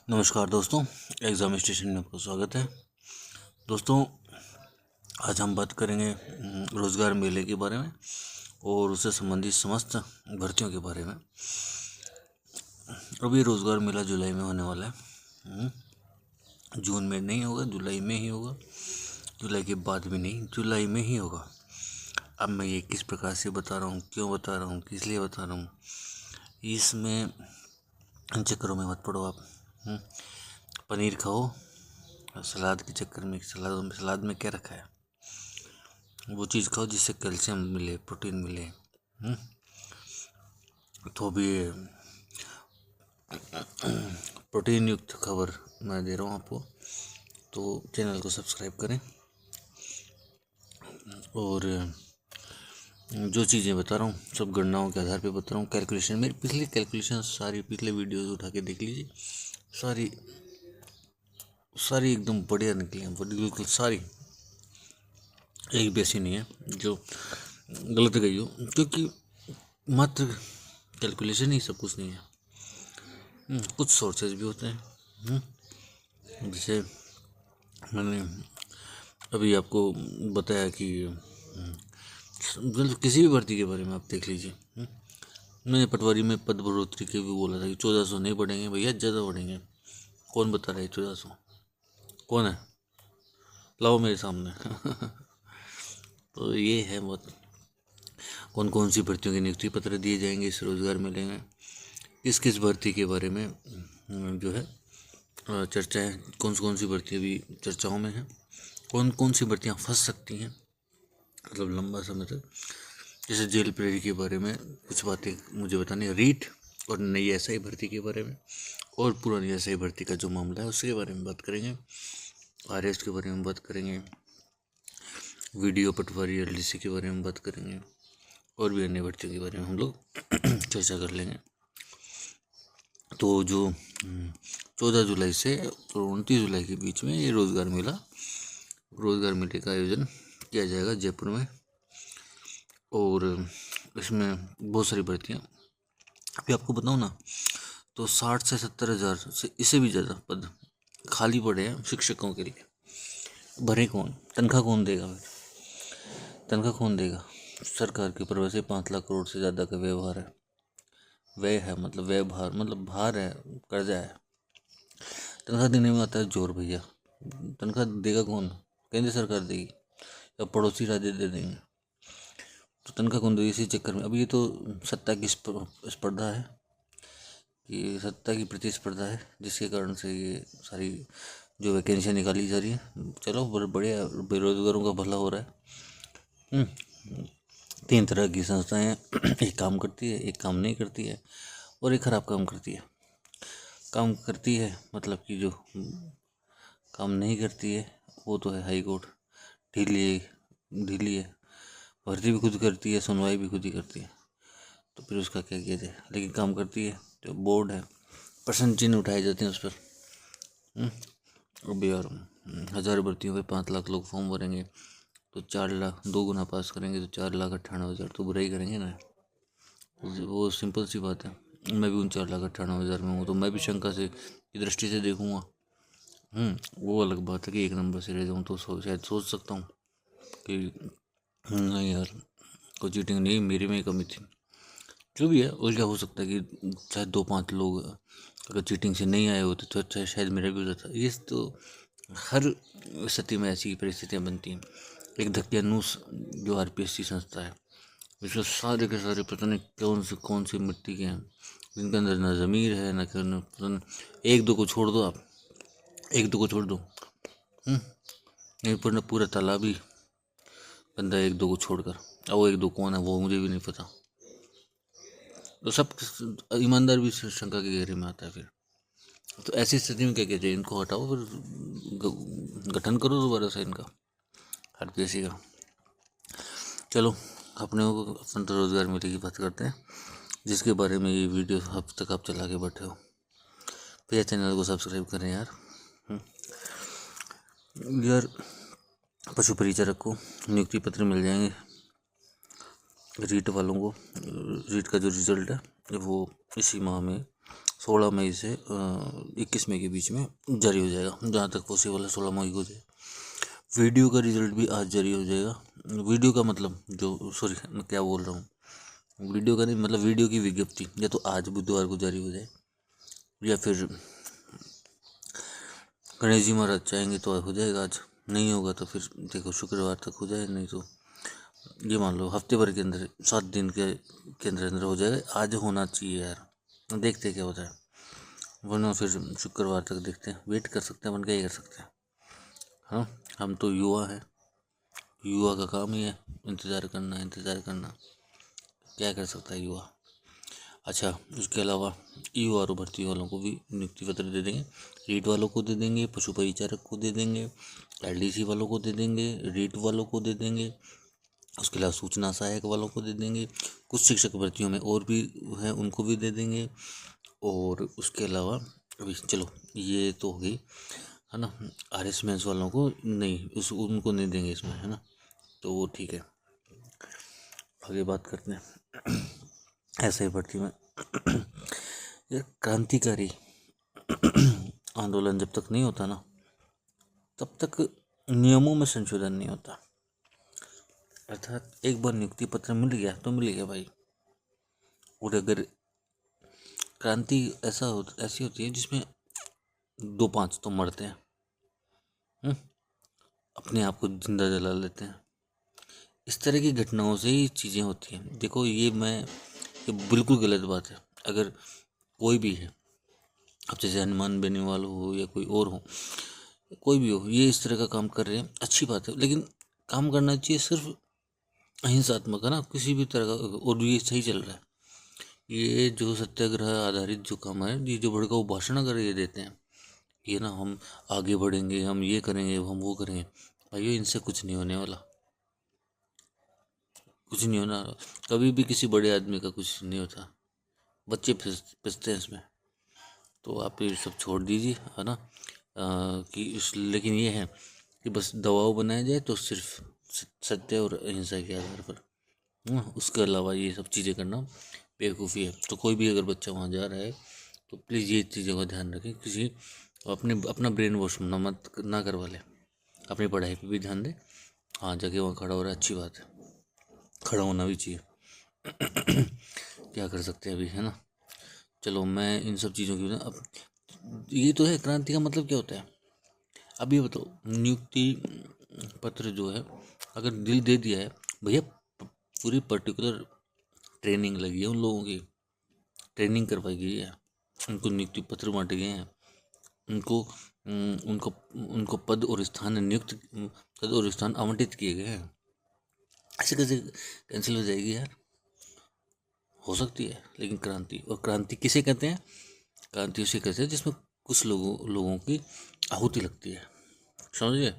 नमस्कार दोस्तों, exam station में आपका स्वागत है। दोस्तों, आज हम बात करेंगे रोज़गार मेले के बारे में और उससे संबंधित समस्त भर्तियों के बारे में। अभी रोज़गार मेला जुलाई में होने वाला है। जून में नहीं होगा, जुलाई में ही होगा। जुलाई के बाद भी नहीं, जुलाई में ही होगा। अब मैं ये किस प्रकार से बता रहा हूँ, क्यों बता रहा हूँ, किस लिए बता रहा हूँ, इसमें इन चक्करों में मत पड़ो आप। पनीर खाओ, सलाद के चक्कर में सलाद में क्या रखा है, वो चीज़ खाओ जिससे कैल्शियम मिले, प्रोटीन मिले। तो भी प्रोटीन युक्त खबर मैं दे रहा हूँ आपको, तो चैनल को सब्सक्राइब करें। और जो चीज़ें बता रहा हूँ सब गणनाओं के आधार पे बता रहा हूँ। कैलकुलेशन, मेरी पिछली कैलकुलेशन सारी पिछले वीडियोस उठा के देख लीजिए, सारी एकदम बढ़िया निकली हैं, बिल्कुल सारी, एक भी ऐसी नहीं है जो गलत गई हो, क्योंकि मात्र कैलकुलेशन ही सब कुछ नहीं है। कुछ सोर्सेज भी होते हैं। जैसे मैंने अभी आपको बताया कि किसी भी भर्ती के बारे में आप देख लीजिए। मैंने पटवारी में पद बढ़ोतरी के भी बोला था कि 1400 नहीं बढ़ेंगे भैया, ज़्यादा बढ़ेंगे। कौन बता रहा है 1400? कौन है? लाओ मेरे सामने। तो ये है बहुत। कौन कौन सी भर्तियों के नियुक्ति पत्र दिए जाएंगे इस रोज़गार मेले में, किस किस भर्ती के बारे में जो है चर्चाएं, कौन सी भर्ती अभी चर्चाओं में है, कौन कौन सी भर्तियां फंस सकती हैं मतलब लंबा समय तक। जैसे जेल प्रहरी के बारे में कुछ बातें मुझे बतानी है, रीट और नई एसआई भर्ती के बारे में, और पुरानी एसआई भर्ती का जो मामला है उसके बारे में बात करेंगे, आरएस्ट के बारे में बात करेंगे, वीडियो पटवारी एलडीसी के बारे में बात करेंगे, और भी अन्य भर्तियों के बारे में हम लोग चर्चा कर लेंगे। तो जो 14 जुलाई से 29 जुलाई के बीच में ये रोज़गार मेले का आयोजन किया जाएगा जयपुर में। और इसमें बहुत सारी भर्तियाँ, अभी आपको बताऊँ ना, तो 60 से 70 हज़ार से इससे भी ज़्यादा पद खाली पड़े हैं शिक्षकों के लिए। भरे कौन? तनख्वाह कौन देगा? तनख्वाह कौन देगा? सरकार के ऊपर वैसे 5 लाख करोड़ से ज़्यादा का व्यवहार है, व्यय है, मतलब व्यय भार, मतलब भार है, कर्जा है। तनख्वाह देने में आता है जोर भैया। तनख्वाह देगा कौन? केंद्र सरकार देगी या पड़ोसी राज्य दे देंगे? तो तनख्वाह कौन देगी? इसी चक्कर में अब ये तो सत्ता की स्पर्धा है, कि सत्ता की प्रतिस्पर्धा है, जिसके कारण से ये सारी जो वैकेंसियाँ निकाली जा रही है। चलो बढ़िया, बेरोजगारों का भला हो रहा है। 3 तरह की संस्थाएं एक काम करती है, एक काम नहीं करती है, और एक खराब काम करती है। काम करती है मतलब कि जो काम नहीं करती है वो तो है हाई कोर्ट, ढीली है, भर्ती भी खुद करती है, सुनवाई भी खुद ही करती है, तो फिर उसका क्या किया जाए। लेकिन काम करती है जो बोर्ड है, प्रश्न चिन्ह उठाए जाते हैं उस पर। अब यार 1000 भर्तियों पे 5 लाख लोग फॉर्म भरेंगे, तो 4 लाख 2 गुना पास करेंगे तो 4,98,000 तो बुरा ही करेंगे ना। वो सिंपल सी बात है। मैं भी उन 4,98,000 में हूँ, तो मैं भी शंका से की दृष्टि से देखूंगा। वो अलग बात है कि 1 नंबर से रह जाऊँ तो शायद सोच सकता हूँ कि नहीं यार, कोई चीटिंग नहीं, मेरी में ही कमी थी। जो भी है, उल्टा हो सकता है कि शायद 2-5 लोग अगर चीटिंग से नहीं आए होते तो अच्छा शायद मेरा भी होता था। ये तो हर स्थिति में ऐसी परिस्थितियाँ बनती हैं। एक दकियानूस जो आरपीएससी संस्था है, इसमें सारे के सारे पता नहीं कौन सी मिट्टी के हैं, जिनके अंदर ना ज़मीर है ना पता नहीं। एक दो को छोड़ दो आप, एक दो को छोड़ दो, नहीं पर पूरा तालाब ही गंदा, एक दो को छोड़कर। अब वो एक दो कौन है वो मुझे भी नहीं पता। तो सब ईमानदार भी शंका के घेरे में आता है। फिर तो ऐसी स्थिति में क्या कहते हैं, इनको हटाओ, फिर गठन करो दोबारा से इनका, आरपीएससी का। चलो अपने रोजगार मेले की बात करते हैं, जिसके बारे में ये वीडियो अब तक आप चला के बैठे हो। भैया चैनल को सब्सक्राइब करें यार। यार पशु परिचारक को नियुक्ति पत्र मिल जाएंगे रीट वालों को। रीट का जो रिजल्ट है वो इसी माह में 16 मई से 21 मई के बीच में जारी हो जाएगा, जहाँ तक पॉसिबल है 16 मई को जाए। वीडियो का रिजल्ट भी आज जारी हो जाएगा। वीडियो का मतलब जो, सॉरी मैं क्या बोल रहा हूँ, वीडियो का नहीं मतलब वीडियो की विज्ञप्ति या तो आज बुधवार को जारी हो जाए, या फिर गणेश जी महाराज चाहेंगे तो हो जाएगा आज, नहीं होगा तो फिर देखो शुक्रवार तक हो जाए, नहीं तो ये मान लो हफ्ते भर के अंदर 7 दिन के अंदर अंदर हो जाएगा। आज होना चाहिए यार, देखते हैं क्या होता है, वरना फिर शुक्रवार तक देखते हैं, वेट कर सकते हैं, अपन क्या ही कर सकते हैं। हाँ, हम तो युवा हैं, युवा का काम ही है इंतज़ार करना, इंतज़ार करना, क्या कर सकता है युवा। अच्छा, उसके अलावा ईओ और भर्ती वालों को भी नियुक्ति पत्र दे देंगे, रीट वालों को दे देंगे, पशु परिचारक को दे देंगे, एलडीसी वालों को दे देंगे, रीट वालों को दे देंगे, उसके अलावा सूचना सहायक वालों को दे देंगे, कुछ शिक्षक भर्तियों में और भी हैं उनको भी दे देंगे, और उसके अलावा अभी चलो ये तो हो गई है ना। RS मेंस वालों को नहीं, उनको नहीं देंगे इसमें, है ना, तो वो ठीक है। आगे बात करते हैं ऐसे ही भर्ती में यार, क्रांतिकारी आंदोलन जब तक नहीं होता ना, तब तक नियमों में संशोधन नहीं होता। अर्थात एक बार नियुक्ति पत्र मिल गया तो मिल गया भाई। और अगर क्रांति ऐसी होती है जिसमें 2-5 तो मरते हैं, अपने आप को जिंदा जला लेते हैं, इस तरह की घटनाओं से ही चीज़ें होती हैं। देखो ये बिल्कुल गलत बात है। अगर कोई भी है, अब जैसे हनुमान बेनीवाल हो या कोई और हो, कोई भी हो, ये इस तरह का काम कर रहे हैं, अच्छी बात है, लेकिन काम करना चाहिए सिर्फ अहिंसात्मक, है ना, किसी भी तरह का, और ये सही चल रहा है। ये जो सत्याग्रह आधारित जो काम है, ये जो भड़काऊ भाषण अगर ये देते हैं, ये ना हम आगे बढ़ेंगे, हम ये करेंगे, हम वो करेंगे, भाइयों इनसे कुछ नहीं होने वाला, कुछ नहीं होना। कभी भी किसी बड़े आदमी का कुछ नहीं होता, बच्चे पिसते हैं इसमें। तो आप ये सब छोड़ दीजिए, है ना, लेकिन ये है कि बस दबाव बनाया जाए तो सिर्फ सत्य और अहिंसा के आधार पर, उसके अलावा ये सब चीज़ें करना बेवकूफ़ी है। तो कोई भी अगर बच्चा वहाँ जा रहा है तो प्लीज़ ये चीज़ों का ध्यान रखें, किसी अपना ब्रेन वॉश ना करवा ले, अपनी पढ़ाई पे भी ध्यान दे। हाँ, जगह वहाँ खड़ा हो रहा है, अच्छी बात है, खड़ा होना भी चाहिए क्या कर सकते हैं अभी, है ना। चलो मैं इन सब चीज़ों की अब ये तो है, क्रांति का मतलब क्या होता है। अब ये बताओ, नियुक्ति पत्र जो है अगर दिल दे दिया है भैया, पूरी पर्टिकुलर ट्रेनिंग लगी है उन लोगों की, ट्रेनिंग करवाई गई है, उनको नियुक्ति पत्र बांटे गए हैं, उनको पद और स्थान आवंटित किए गए हैं। ऐसे कैसे कैंसिल हो जाएगी यार, हो सकती है। लेकिन क्रांति किसे कहते हैं, क्रांति उसे कहते हैं जिसमें कुछ लोगों की आहुति लगती है, समझिए।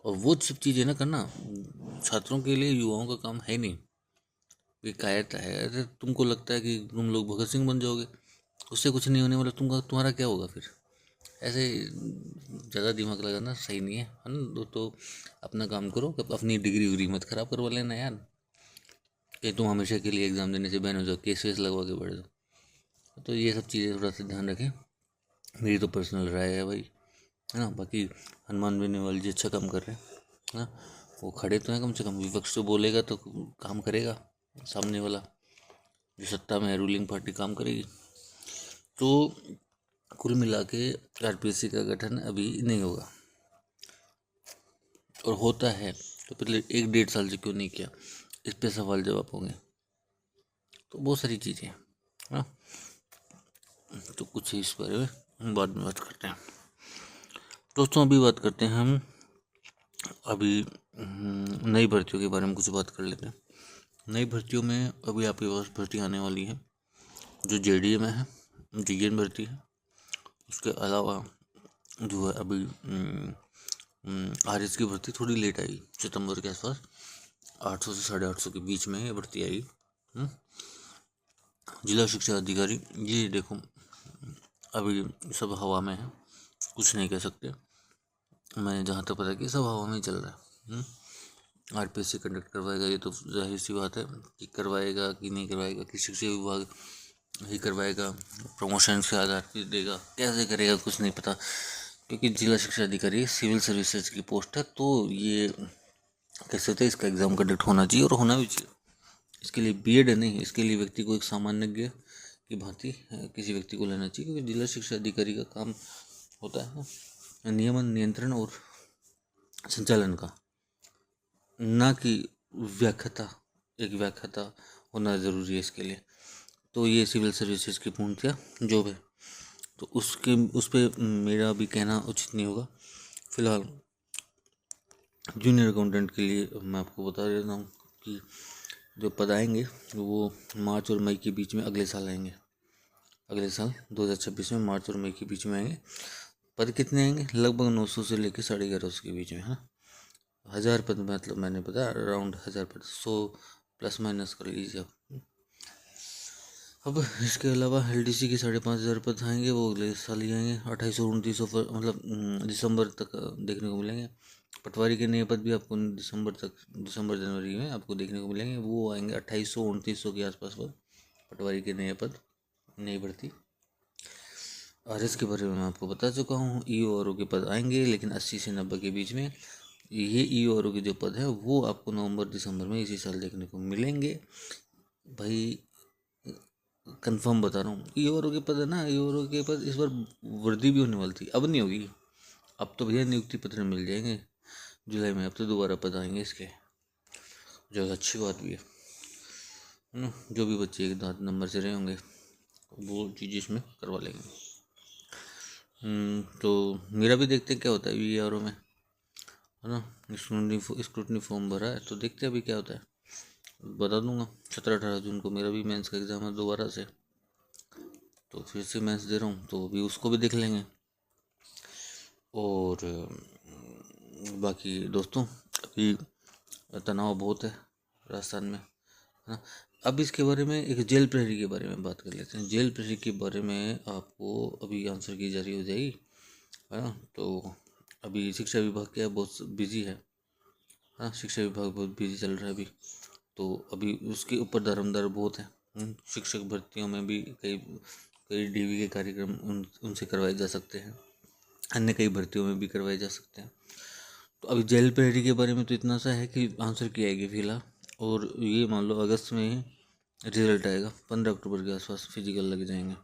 और वो सब चीज़ें ना करना छात्रों के लिए, युवाओं का काम है नहीं। ये कायरता है। अरे तुमको लगता है कि तुम लोग भगत सिंह बन जाओगे, उससे कुछ नहीं होने वाला, तुम्हारा क्या होगा फिर। ऐसे ज़्यादा दिमाग लगाना सही नहीं है ना। तो अपना काम करो, अपनी डिग्री उग्री मत खराब करवा लेना यार, कि तुम हमेशा के लिए एग्ज़ाम देने से बैन हो जाओ, केस वेस लगवा के बैठ जाओ। तो ये सब चीज़ें थोड़ा सा ध्यान रखें, मेरी तो पर्सनल राय है भाई, है ना। बाकी हनुमान बेनीवाल जी अच्छा काम कर रहे हैं ना, वो खड़े तो हैं, कम से कम विपक्ष तो बोलेगा तो काम करेगा, सामने वाला जो सत्ता में है रूलिंग पार्टी काम करेगी। तो कुल मिला के RPSC का गठन अभी नहीं होगा, और होता है तो पिछले 1-1.5 साल से क्यों नहीं किया, इस पे सवाल जवाब होंगे। तो बहुत सारी चीज़ें हैं ना, तो कुछ इस बारे में हम बाद में बात करते हैं। दोस्तों अभी बात करते हैं हम अभी नई भर्तियों के बारे में कुछ बात कर लेते हैं। नई भर्तियों में अभी आपके पास भर्ती आने वाली है, जो JDA में है, DN भर्ती है। उसके अलावा जो है अभी RS की भर्ती थोड़ी लेट आई, सितंबर के आसपास, 800 से 850 के बीच में ये भर्ती आई। जिला शिक्षा अधिकारी, ये देखो अभी सब हवा में है, कुछ नहीं कह सकते। मैंने जहाँ तक पता कि सब हवा में चल रहा है। RPSC कंडक्ट करवाएगा, ये तो जाहिर सी बात है कि करवाएगा कि नहीं करवाएगा, कि शिक्षा विभाग ही करवाएगा, प्रमोशन के आधार पर देगा, कैसे करेगा कुछ नहीं पता, क्योंकि जिला शिक्षा अधिकारी सिविल सर्विसेज की पोस्ट है। तो ये कैसे होता है, इसका एग्ज़ाम कंडक्ट होना चाहिए और होना भी चाहिए। इसके लिए बीएड नहीं, इसके लिए व्यक्ति को एक सामान्य की भांति किसी व्यक्ति को लेना चाहिए, क्योंकि जिला शिक्षा अधिकारी का काम होता है नियमन, नियंत्रण और संचालन का, ना कि व्याख्याता। एक व्याख्याता होना ज़रूरी है इसके लिए। तो ये सिविल सर्विसेज की पूर्णतः जॉब है, तो उस पर मेरा भी कहना उचित नहीं होगा। फिलहाल जूनियर अकाउंटेंट के लिए मैं आपको बता देता हूँ कि जो पद आएंगे वो मार्च और मई के बीच में अगले साल आएंगे। अगले साल 2026 में मार्च और मई के बीच में आएंगे। पद कितने आएंगे? लगभग 900 से लेकर 1150 के बीच में। हाँ, 1000 पद, मतलब मैंने बताया अराउंड 1000 पद, 100 प्लस माइनस कर लीजिए आप। अब इसके अलावा एलडीसी के 5500 पद आएंगे, वो अगले साल ही आएंगे। 2800-2900 मतलब दिसंबर तक देखने को मिलेंगे। पटवारी के नए पद भी आपको दिसंबर जनवरी में आपको देखने को मिलेंगे, वो आएंगे 2800-2900 के आसपास पर पटवारी के नए पद, नई भर्ती। आरएस के बारे में मैं आपको बता चुका हूँ। ईओ और के पद आएंगे, लेकिन 80 से 90 के बीच में। ये ईओ और के जो पद है वो आपको नवंबर दिसंबर में इसी साल देखने को मिलेंगे भाई, कंफर्म बता रहा हूँ। ईओ और के पद है ना, ईओ और के पद इस बार वृद्धि भी होने वाली थी, अब नहीं होगी। अब तो भैया नियुक्ति पत्र मिल जाएंगे जुलाई में, अब तो दोबारा पद आएंगे इसके, जो अच्छी बात भी है ना। जो भी बच्चे एक दांत नंबर से रहे होंगे वो चीज़ इसमें करवा लेंगे। तो मेरा भी देखते हैं क्या होता है वीआरओ में, है ना। स्क्रूटनी फॉर्म भरा है, तो देखते हैं अभी क्या होता है, बता दूंगा। 17-18 जून को मेरा भी मेंस का एग्ज़ाम है दोबारा से, तो फिर से मेंस दे रहा हूँ, तो अभी उसको भी देख लेंगे। और बाकी दोस्तों, अभी तनाव बहुत है राजस्थान में, है ना। अब इसके बारे में एक जेल प्रहरी के बारे में बात कर लेते हैं। जेल प्रहरी के बारे में आपको अभी आंसर की जारी हो जाएगी, है ना। तो अभी शिक्षा विभाग क्या है, बहुत बिजी है, हाँ, शिक्षा विभाग बहुत बिजी चल रहा है अभी। तो अभी उसके ऊपर दारोमदार बहुत है। शिक्षक भर्तियों में भी कई कई डीवी के कार्यक्रम उनसे करवाए जा सकते हैं, अन्य कई भर्तियों में भी करवाए जा सकते हैं। तो अभी जेल प्रहरी के बारे में तो इतना सा है कि आंसर की आएगी फिलहाल, और ये मान लो अगस्त में रिजल्ट आएगा, 15 अक्टूबर के आसपास फिजिकल लगेंगे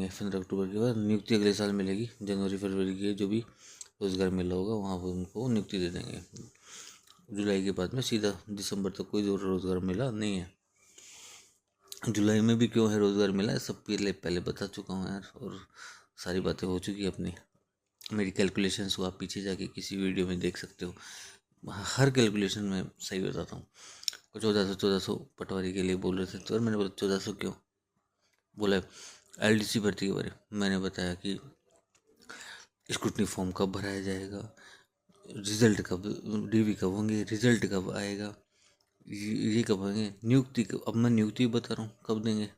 15 अक्टूबर के बाद। नियुक्ति अगले साल मिलेगी, जनवरी फरवरी के जो भी रोज़गार मिला होगा वहाँ पर उनको नियुक्ति दे देंगे। जुलाई के बाद में सीधा दिसंबर तक कोई रोज़गार मिला नहीं है। जुलाई में भी क्यों है रोज़गार मिला है, सब पहले बता चुका हूँ यार, और सारी बातें हो चुकी है अपनी। मेरी कैलकुलेशंस को आप पीछे जाके किसी वीडियो में देख सकते हो, हर कैलकुलेशन में सही बताता हूँ। 1400 पटवारी के लिए बोल रहे थे, तो मैंने बोला 1400 क्यों बोला। एलडीसी भर्ती के बारे में मैंने बताया कि स्क्रूटनी फॉर्म कब भराया जाएगा, रिजल्ट कब, डीवी कब होंगे, रिजल्ट कब आएगा, ये कब होंगे, नियुक्ति कब। अब मैं नियुक्ति बता रहा हूँ कब देंगे,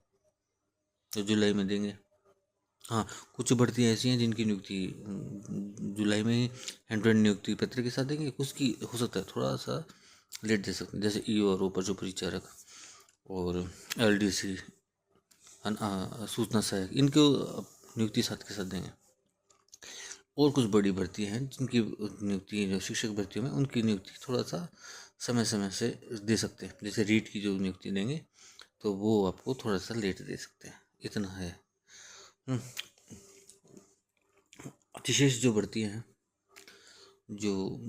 तो जुलाई में देंगे। हाँ, कुछ भर्तियाँ ऐसी हैं जिनकी नियुक्ति जुलाई में ही हैंड नियुक्ति पत्र के साथ देंगे, कुछ की हो सकता है थोड़ा सा लेट दे सकते हैं, जैसे ईओ और ऊपर जो परिचारक और एलडीसी, सूचना सहायक, इनको नियुक्ति साथ के साथ देंगे। और कुछ बड़ी भर्ती हैं जिनकी नियुक्ति जो शिक्षक भर्तियों में, उनकी नियुक्ति थोड़ा सा समय समय से दे सकते हैं, जैसे रीट की जो नियुक्ति देंगे तो वो आपको थोड़ा सा लेट दे सकते हैं, इतना है। विशेष जो भर्तियाँ हैं, जो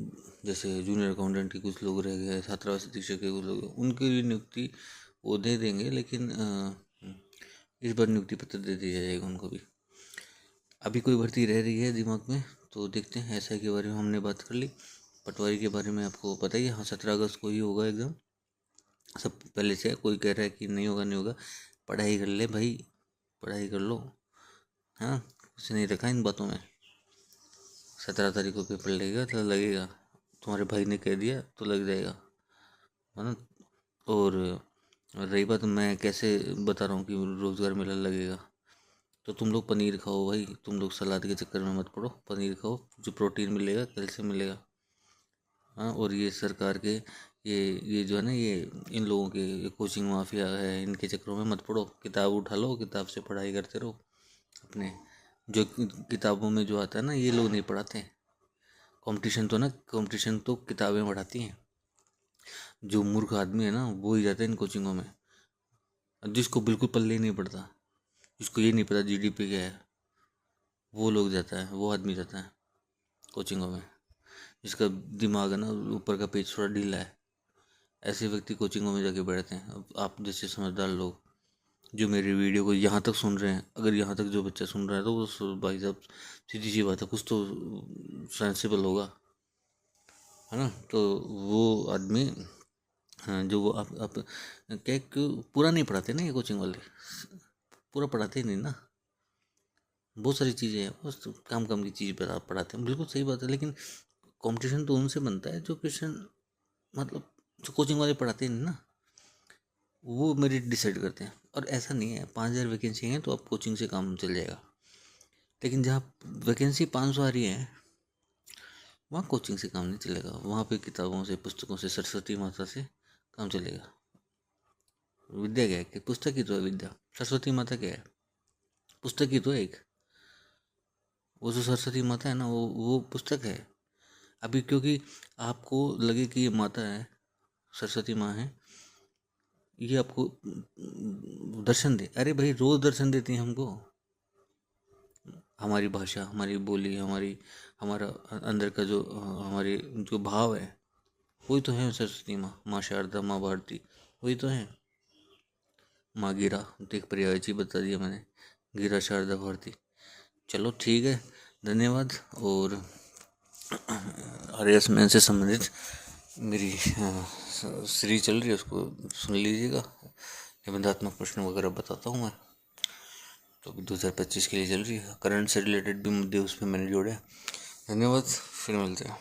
जैसे जूनियर अकाउंटेंट के कुछ लोग रह गए, छात्रावास शिक्षक के कुछ लोग, उनकी भी नियुक्ति वो दे देंगे, लेकिन इस बार नियुक्ति पत्र दे दिया जाएगा उनको भी। अभी कोई भर्ती रह रही है दिमाग में तो देखते हैं। एसआई के बारे में हमने बात कर ली, पटवारी के बारे में आपको पता ही है। हाँ, 17 अगस्त को ही होगा एग्ज़ाम, सब पहले से। कोई कह रहा है कि नहीं होगा, नहीं होगा, पढ़ाई कर ले भाई, पढ़ाई कर लो, हाँ, कुछ नहीं रखा इन बातों में। 17 तारीख को पेपर लगेगा तो लगेगा, तुम्हारे भाई ने कह दिया तो लग जाएगा, है ना। और रही बात मैं कैसे बता रहा हूँ कि रोज़गार मेला लगेगा, तो तुम लोग पनीर खाओ भाई, तुम लोग सलाद के चक्कर में मत पड़ो, पनीर खाओ, जो प्रोटीन मिलेगा, कैल्शियम मिलेगा, हाँ। और ये सरकार के ये जो है ना, ये इन लोगों के कोचिंग माफिया है, इनके चक्करों में मत पड़ो। किताब उठा लो, किताब से पढ़ाई करते रहो अपने। जो किताबों में जो आता है ना, ये लोग नहीं पढ़ाते। कंपटीशन तो किताबें पढ़ाती हैं। जो मूर्ख आदमी है ना, वो ही जाता है इन कोचिंगों में। जिसको बिल्कुल पल्ले ही नहीं पड़ता, जिसको ये नहीं पता जीडीपी क्या है, वो लोग जाता है, वो आदमी जाता है कोचिंगों में। जिसका दिमाग है ना, ऊपर का पेज थोड़ा ढीला है, ऐसे व्यक्ति कोचिंगों में जाके बैठते हैं। अब आप जैसे समझदार लोग जो मेरी वीडियो को यहाँ तक सुन रहे हैं, अगर यहाँ तक जो बच्चा सुन रहा है तो वो भाई साहब सीधी सी बात है, कुछ तो सेंसिबल होगा, है ना। तो वो आदमी, हाँ, जो वो आप क्या पूरा नहीं पढ़ाते ना ये कोचिंग वाले, पूरा पढ़ाते ही नहीं ना। बहुत सारी चीज़ें हैं, बस काम काम की चीज़ पर आप पढ़ाते हैं, बिल्कुल सही बात है। लेकिन कंपटीशन तो उनसे बनता है जो क्वेश्चन, मतलब जो कोचिंग वाले पढ़ाते हैं ना, वो मेरिट डिसाइड करते हैं। और ऐसा नहीं है 5,000 वैकेंसी हैं तो आप कोचिंग से काम चल जाएगा। लेकिन जहाँ वैकेंसी 500 आ रही है, वहाँ कोचिंग से काम नहीं चलेगा। वहाँ पे किताबों से, पुस्तकों से, सरस्वती माता से काम चलेगा। विद्या क्या है कि पुस्तक ही तो है विद्या। सरस्वती माता क्या है, पुस्तक ही तो है एक। वो जो सरस्वती माता है ना, वो पुस्तक है। अभी क्योंकि आपको लगे कि ये माता है, सरस्वती माँ है, ये आपको दर्शन दे, अरे भाई रोज दर्शन देती है हमको। हमारी भाषा, हमारी बोली, हमारा अंदर का जो हमारे जो भाव है, वही तो है सरस्वती माँ, माँ शारदा, माँ भारती, वही तो है। माँ गिरा, देख पर्यायची बता दिया मैंने, गिरा, शारदा, भारती। चलो ठीक है, धन्यवाद। और आर्यस मैन से संबंधित मेरी सीरीज चल रही है, उसको सुन लीजिएगा। निबंधात्मक प्रश्न वगैरह बताता हूँ मैं, तो 2025 के लिए चल रही है। करंट से रिलेटेड भी मुद्दे उसमें मैंने जोड़े हैं। धन्यवाद, फिर मिलते हैं।